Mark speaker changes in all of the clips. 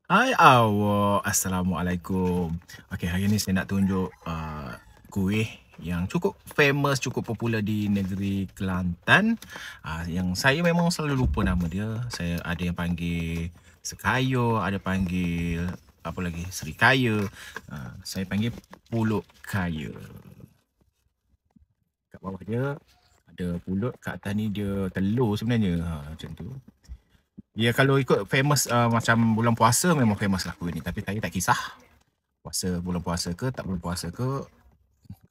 Speaker 1: Hai awak, Assalamualaikum. Okey, hari ni saya nak tunjuk kuih yang cukup famous, cukup popular di negeri Kelantan. Yang saya memang selalu lupa nama dia. Saya ada yang panggil Sekayo, ada panggil apa lagi, Serikaya. Saya panggil Pulut Kaya. Kat bawah dia ada pulut, kat atas ni dia telur sebenarnya. Macam tu. Ya, kalau ikut famous macam bulan puasa memang famous lah kuih ni. Tapi saya tak kisah bulan puasa ke tak bulan puasa ke.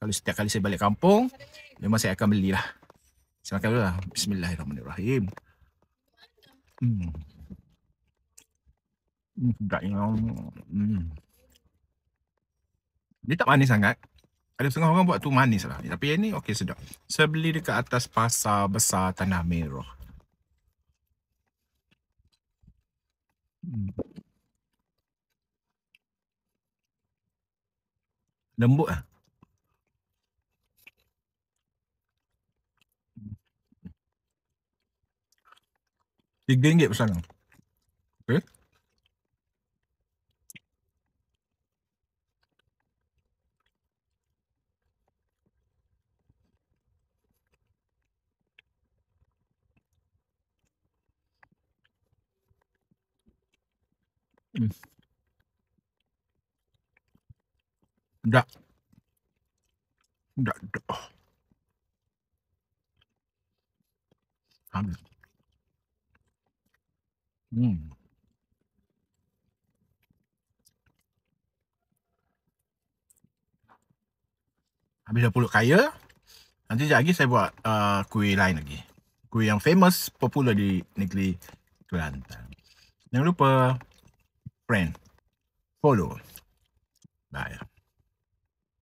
Speaker 1: Kalau setiap kali saya balik kampung, memang saya akan belilah. Saya makan dulu lah. Bismillahirrahmanirrahim. Hmm. Sedapnya. Dia tak manis sangat. Ada setengah orang buat tu manis lah. Tapi yang ni okey, sedap. Saya beli dekat atas pasar besar Tanah Merah. Lembut lah. RM3 per sana. Okay. Sedap. Sedap. Habis. Habis dah Pulut Kaya. Nanti sekejap lagi saya buat kuih lain lagi. Kuih yang famous, popular di negeri Kelantan. Jangan lupa, friend, follow.